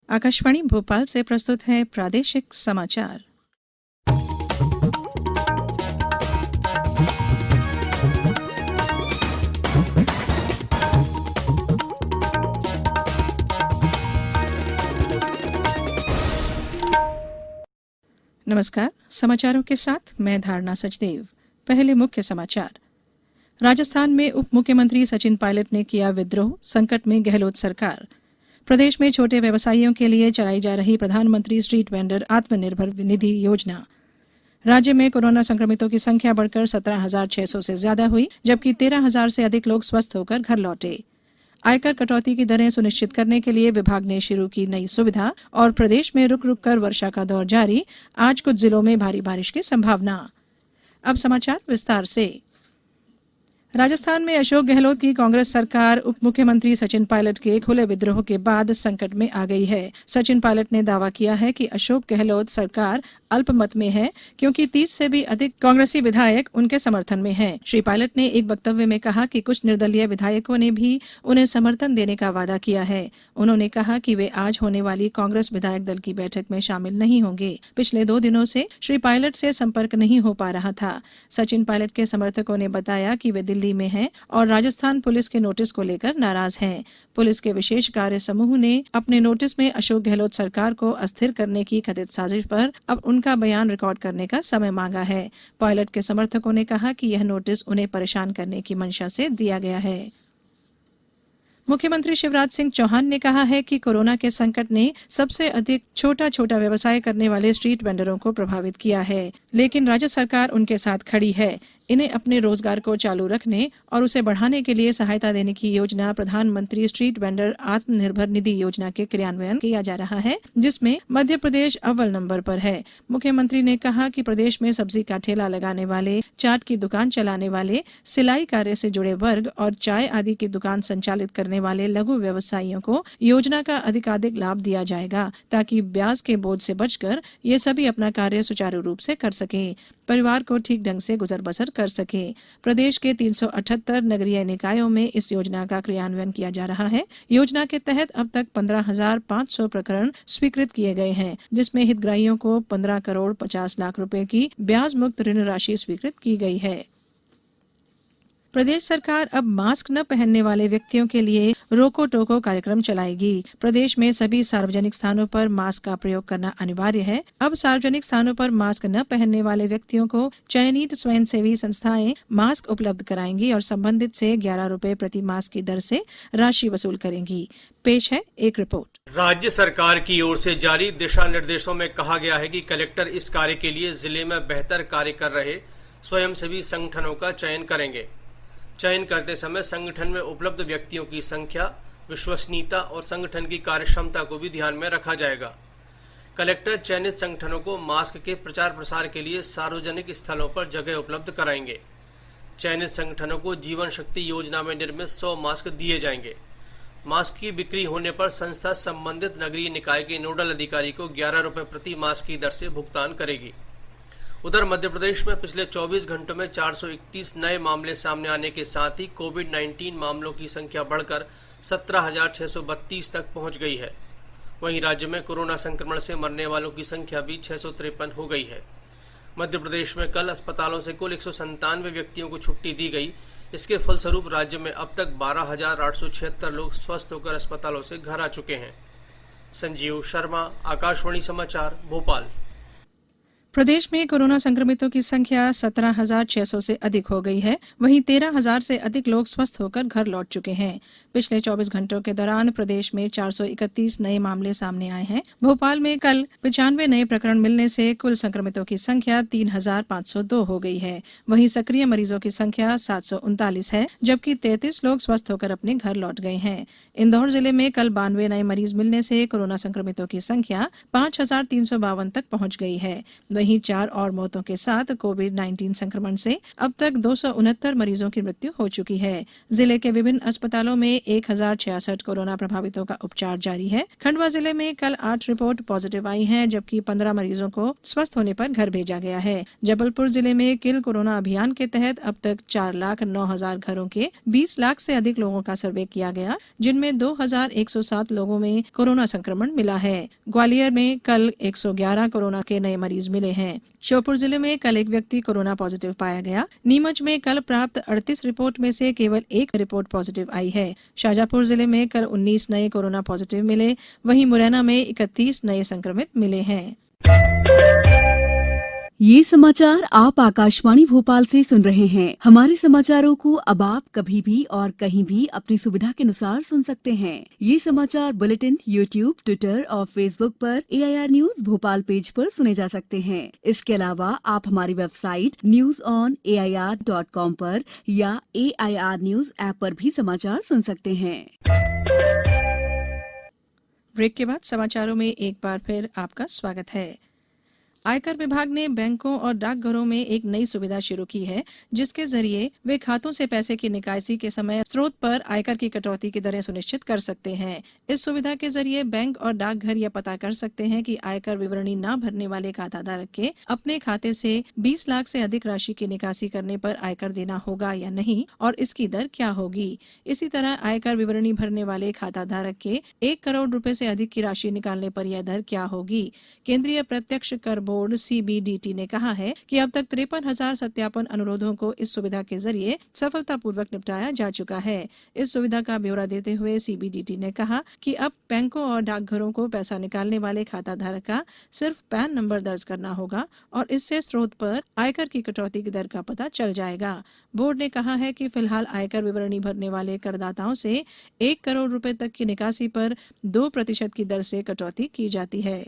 आकाशवाणी भोपाल से प्रस्तुत है प्रादेशिक समाचार। नमस्कार, समाचारों के साथ मैं धारणा सचदेव। पहले मुख्य समाचार। राजस्थान में उप मुख्यमंत्री सचिन पायलट ने किया विद्रोह, संकट में गहलोत सरकार। प्रदेश में छोटे व्यवसायियों के लिए चलाई जा रही प्रधानमंत्री स्ट्रीट वेंडर आत्मनिर्भर निधि योजना। राज्य में कोरोना संक्रमितों की संख्या बढ़कर 17,600 से ज्यादा हुई, जबकि 13,000 से अधिक लोग स्वस्थ होकर घर लौटे। आयकर कटौती की दरें सुनिश्चित करने के लिए विभाग ने शुरू की नई सुविधा और प्रदेश में रुक रुक कर वर्षा का दौर जारी। आज कुछ जिलों में भारी बारिश की संभावना। अब समाचार विस्तार से। राजस्थान में अशोक गहलोत की कांग्रेस सरकार उप मुख्यमंत्री सचिन पायलट के खुले विद्रोह के बाद संकट में आ गई है। सचिन पायलट ने दावा किया है कि अशोक गहलोत सरकार अल्पमत में है, क्योंकि 30 से भी अधिक कांग्रेसी विधायक उनके समर्थन में हैं। श्री पायलट ने एक वक्तव्य में कहा कि कुछ निर्दलीय विधायकों ने भी उन्हें समर्थन देने का वादा किया है। उन्होंने कहा कि वे आज होने वाली कांग्रेस विधायक दल की बैठक में शामिल नहीं होंगे। पिछले 2 दिनों से श्री पायलट से संपर्क नहीं हो पा रहा था। सचिन पायलट के समर्थकों ने बताया कि वे दिल्ली में हैं और राजस्थान पुलिस के नोटिस को लेकर नाराज हैं। पुलिस के विशेष कार्य समूह ने अपने नोटिस में अशोक गहलोत सरकार को अस्थिर करने की कथित साजिश पर अब उनका बयान रिकॉर्ड करने का समय मांगा है। पायलट के समर्थकों ने कहा कि यह नोटिस उन्हें परेशान करने की मंशा से दिया गया है। मुख्यमंत्री शिवराज सिंह चौहान ने कहा है कि कोरोना के संकट ने सबसे अधिक छोटा व्यवसाय करने वाले स्ट्रीट वेंडरों को प्रभावित किया है, लेकिन राज्य सरकार उनके साथ खड़ी है। इन्हें अपने रोजगार को चालू रखने और उसे बढ़ाने के लिए सहायता देने की योजना प्रधानमंत्री स्ट्रीट वेंडर आत्मनिर्भर निधि योजना के क्रियान्वयन किया जा रहा है, जिसमें मध्य प्रदेश अव्वल नंबर पर है। मुख्यमंत्री ने कहा कि प्रदेश में सब्जी का ठेला लगाने वाले, चाट की दुकान चलाने वाले, सिलाई कार्य से जुड़े वर्ग और चाय आदि की दुकान संचालित करने वाले लघु व्यवसायियों को योजना का अधिकाधिक लाभ दिया जाएगा, ताकि ब्याज के बोझ से बचकर ये सभी अपना कार्य सुचारू रूप से कर सकें, परिवार को ठीक ढंग से गुजर बसर कर सके। प्रदेश के 378 नगरीय निकायों में इस योजना का क्रियान्वयन किया जा रहा है। योजना के तहत अब तक 15,500 प्रकरण स्वीकृत किए गए हैं, जिसमें हितग्राहियों को 15 करोड़ 50 लाख रुपए की ब्याज मुक्त ऋण राशि स्वीकृत की गई है। प्रदेश सरकार अब मास्क न पहनने वाले व्यक्तियों के लिए रोको टोको कार्यक्रम चलाएगी। प्रदेश में सभी सार्वजनिक स्थानों पर मास्क का प्रयोग करना अनिवार्य है। अब सार्वजनिक स्थानों पर मास्क न पहनने वाले व्यक्तियों को चयनित स्वयंसेवी संस्थाएं मास्क उपलब्ध कराएंगी और संबंधित से 11 रुपए प्रति मास्क की दर से राशि वसूल करेंगी। पेश है एक रिपोर्ट। राज्य सरकार की ओर से जारी दिशा निर्देशों में कहा गया है कि कलेक्टर इस कार्य के लिए जिले में बेहतर कार्य कर रहे स्वयंसेवी संगठनों का चयन करेंगे। चयन करते समय संगठन में उपलब्ध व्यक्तियों की संख्या, विश्वसनीयता और संगठन की कार्यक्षमता को भी ध्यान में रखा जाएगा। कलेक्टर चयनित संगठनों को मास्क के प्रचार प्रसार के लिए सार्वजनिक स्थलों पर जगह उपलब्ध कराएंगे। चयनित संगठनों को जीवन शक्ति योजना में निर्मित 100 मास्क दिए जाएंगे। मास्क की बिक्री होने पर संस्था संबंधित नगरीय निकाय के नोडल अधिकारी को 11 रुपए प्रति मास्क की दर से भुगतान करेगी। उधर मध्य प्रदेश में पिछले 24 घंटों में 431 नए मामले सामने आने के साथ ही कोविड-19 मामलों की संख्या बढ़कर 17,632 तक पहुंच गई है। वहीं राज्य में कोरोना संक्रमण से मरने वालों की संख्या भी 653 हो गई है। मध्य प्रदेश में कल अस्पतालों से कुल 197 व्यक्तियों को छुट्टी दी गई। इसके फलस्वरूप राज्य में अब तक 12,876 लोग स्वस्थ होकर अस्पतालों से घर आ चुके हैं। संजीव शर्मा, आकाशवाणी समाचार, भोपाल। प्रदेश में कोरोना संक्रमितों की संख्या 17,600 से अधिक हो गई है। वहीं 13,000 से अधिक लोग स्वस्थ होकर घर लौट चुके हैं। पिछले 24 घंटों के दौरान प्रदेश में 431 नए मामले सामने आए हैं। भोपाल में कल 95 नए प्रकरण मिलने से कुल संक्रमितों की संख्या 3,502 हो गई है। वहीं सक्रिय मरीजों की संख्या 739 है, जबकि 33 लोग स्वस्थ होकर अपने घर लौट गए हैं। इंदौर जिले में कल 92 नए मरीज मिलने से कोरोना संक्रमितों की संख्या 5,352 तक पहुंच गई है। वहीं 4 और मौतों के साथ कोविड-19 संक्रमण से अब तक 269 मरीजों की मृत्यु हो चुकी है। जिले के विभिन्न अस्पतालों में 1066 कोरोना प्रभावितों का उपचार जारी है। खंडवा जिले में कल 8 रिपोर्ट पॉजिटिव आई हैं, जबकि 15 मरीजों को स्वस्थ होने पर घर भेजा गया है। जबलपुर जिले में किल कोरोना अभियान के तहत अब तक 4,09,000 घरों के 20 लाख से अधिक लोगों का सर्वे किया गया, जिनमें 2,107 लोगों में कोरोना संक्रमण मिला है। ग्वालियर में कल 111 कोरोना के नए मरीज मिले हैं। श्योपुर जिले में कल एक व्यक्ति कोरोना पॉजिटिव पाया गया। नीमच में कल प्राप्त 38 रिपोर्ट में से केवल एक रिपोर्ट पॉजिटिव आई है। शाजापुर जिले में कल 19 नए कोरोना पॉजिटिव मिले, वहीं मुरैना में 31 नए संक्रमित मिले हैं। ये समाचार आप आकाशवाणी भोपाल से सुन रहे हैं। हमारे समाचारों को अब आप कभी भी और कहीं भी अपनी सुविधा के अनुसार सुन सकते हैं। ये समाचार बुलेटिन यूट्यूब, ट्विटर और फेसबुक पर AIR न्यूज भोपाल पेज पर सुने जा सकते हैं। इसके अलावा आप हमारी वेबसाइट newsonair.com पर या AIR न्यूज ऐप पर भी समाचार सुन सकते हैं। ब्रेक के बाद समाचारों में एक बार फिर आपका स्वागत है। आयकर विभाग ने बैंकों और डाकघरों में एक नई सुविधा शुरू की है, जिसके जरिए वे खातों से पैसे की निकासी के समय स्रोत पर आयकर की कटौती की दरें सुनिश्चित कर सकते हैं। इस सुविधा के जरिए बैंक और डाकघर यह पता कर सकते हैं कि आयकर विवरणी न भरने वाले खाताधारक के अपने खाते से 20 लाख से अधिक राशि की निकासी करने पर आयकर देना होगा या नहीं और इसकी दर क्या होगी। इसी तरह आयकर विवरणी भरने वाले खाताधारक के 1 करोड़ रुपए से अधिक की राशि निकालने पर यह दर क्या होगी। केंद्रीय प्रत्यक्ष कर बोर्ड CBDT ने कहा है कि अब तक 53,000 सत्यापन अनुरोधों को इस सुविधा के जरिए सफलतापूर्वक निपटाया जा चुका है। इस सुविधा का ब्यौरा देते हुए CBDT ने कहा कि अब बैंकों और डाकघरों को पैसा निकालने वाले खाताधारक का सिर्फ पैन नंबर दर्ज करना होगा और इससे स्रोत पर आयकर की कटौती की दर का पता चल जाएगा। बोर्ड ने कहा है कि फिलहाल आयकर विवरणी भरने वाले करदाताओं से 1 करोड़ रुपए तक की निकासी पर 2% की दर से कटौती की जाती है।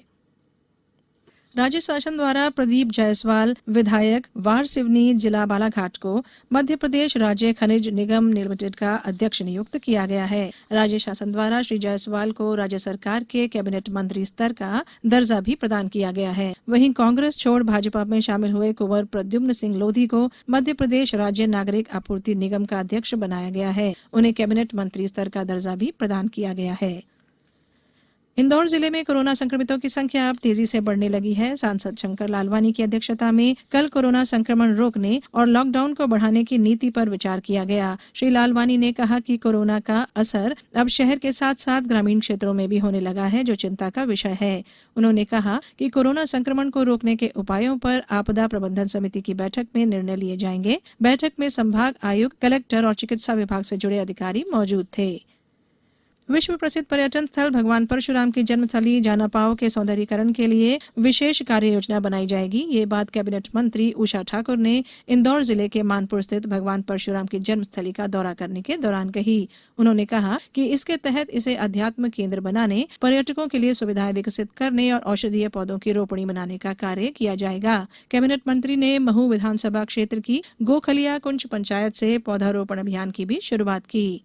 राज्य शासन द्वारा प्रदीप जायसवाल विधायक वार सिवनी जिला बालाघाट को मध्य प्रदेश राज्य खनिज निगम लिमिटेड का अध्यक्ष नियुक्त किया गया है। राज्य शासन द्वारा श्री जायसवाल को राज्य सरकार के कैबिनेट मंत्री स्तर का दर्जा भी प्रदान किया गया है। वहीं कांग्रेस छोड़ भाजपा में शामिल हुए कुंवर प्रद्युम्न सिंह लोधी को मध्य प्रदेश राज्य नागरिक आपूर्ति निगम का अध्यक्ष बनाया गया है। उन्हें कैबिनेट मंत्री स्तर का दर्जा भी प्रदान किया गया है। इंदौर जिले में कोरोना संक्रमितों की संख्या अब तेजी से बढ़ने लगी है। सांसद शंकर लालवानी की अध्यक्षता में कल कोरोना संक्रमण रोकने और लॉकडाउन को बढ़ाने की नीति पर विचार किया गया। श्री लालवानी ने कहा कि कोरोना का असर अब शहर के साथ साथ ग्रामीण क्षेत्रों में भी होने लगा है, जो चिंता का विषय है। उन्होंने कहा कि कोरोना संक्रमण को रोकने के उपायों पर आपदा प्रबंधन समिति की बैठक में निर्णय लिए जाएंगे। बैठक में संभाग आयुक्त, कलेक्टर और चिकित्सा विभाग से जुड़े अधिकारी मौजूद थे। विश्व प्रसिद्ध पर्यटन स्थल भगवान परशुराम की जन्मस्थली जानापाव के सौंदर्यीकरण के लिए विशेष कार्य योजना बनाई जाएगी। ये बात कैबिनेट मंत्री उषा ठाकुर ने इंदौर जिले के मानपुर स्थित भगवान परशुराम की जन्मस्थली का दौरा करने के दौरान कही। उन्होंने कहा कि इसके तहत इसे अध्यात्म केंद्र बनाने, पर्यटकों के लिए सुविधाएं विकसित करने और औषधीय पौधों की रोपणी बनाने का कार्य किया जाएगा। कैबिनेट मंत्री ने महू विधानसभा क्षेत्र की गोखलिया कुंज पंचायत से पौधारोपण अभियान की भी शुरुआत की।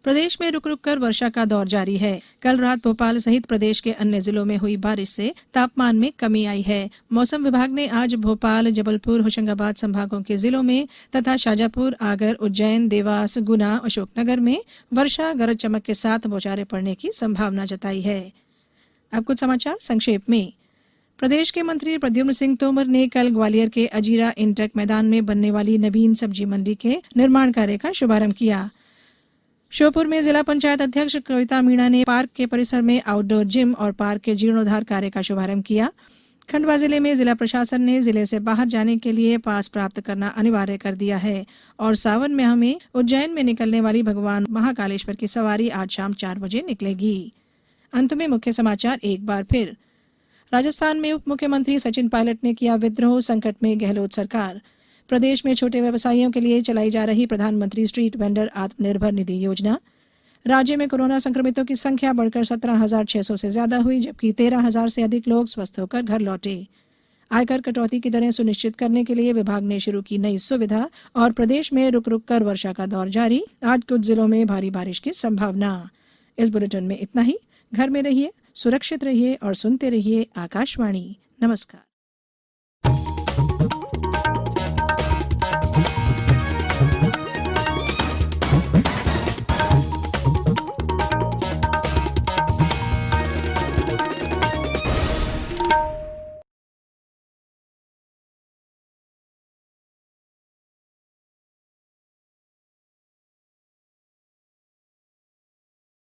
प्रदेश में रुक रुक कर वर्षा का दौर जारी है। कल रात भोपाल सहित प्रदेश के अन्य जिलों में हुई बारिश से तापमान में कमी आई है। मौसम विभाग ने आज भोपाल, जबलपुर, होशंगाबाद संभागों के जिलों में तथा शाजापुर, आगर, उज्जैन, देवास, गुना, अशोकनगर में वर्षा गरज चमक के साथ बौछारें पड़ने की संभावना जताई है। अब कुछ समाचार संक्षेप में। प्रदेश के मंत्री प्रद्युम्न सिंह तोमर ने कल ग्वालियर के अजीरा इंटेक मैदान में बनने वाली नवीन सब्जी मंडी के निर्माण कार्य का शुभारंभ किया। श्योपुर में जिला पंचायत अध्यक्ष कविता मीणा ने पार्क के परिसर में आउटडोर जिम और पार्क के जीर्णोद्धार कार्य का शुभारंभ किया। खंडवा जिले में जिला प्रशासन ने जिले से बाहर जाने के लिए पास प्राप्त करना अनिवार्य कर दिया है और सावन माह में उज्जैन में निकलने वाली भगवान महाकालेश्वर की सवारी आज शाम 4 बजे निकलेगी। अंत में मुख्य समाचार एक बार फिर। राजस्थान में उप मुख्यमंत्री सचिन पायलट ने किया विद्रोह, संकट में गहलोत सरकार। प्रदेश में छोटे व्यवसायियों के लिए चलाई जा रही प्रधानमंत्री स्ट्रीट वेंडर आत्मनिर्भर निधि योजना। राज्य में कोरोना संक्रमितों की संख्या बढ़कर 17,600 से ज्यादा हुई, जबकि 13,000 से अधिक लोग स्वस्थ होकर घर लौटे। आयकर कटौती की दरें सुनिश्चित करने के लिए विभाग ने शुरू की नई सुविधा और प्रदेश में रुक रुक कर वर्षा का दौर जारी। आज कुछ जिलों में भारी बारिश की संभावना। इस बुलेटिन में इतना ही। घर में रहिए, सुरक्षित रहिए और सुनते रहिए आकाशवाणी। नमस्कार।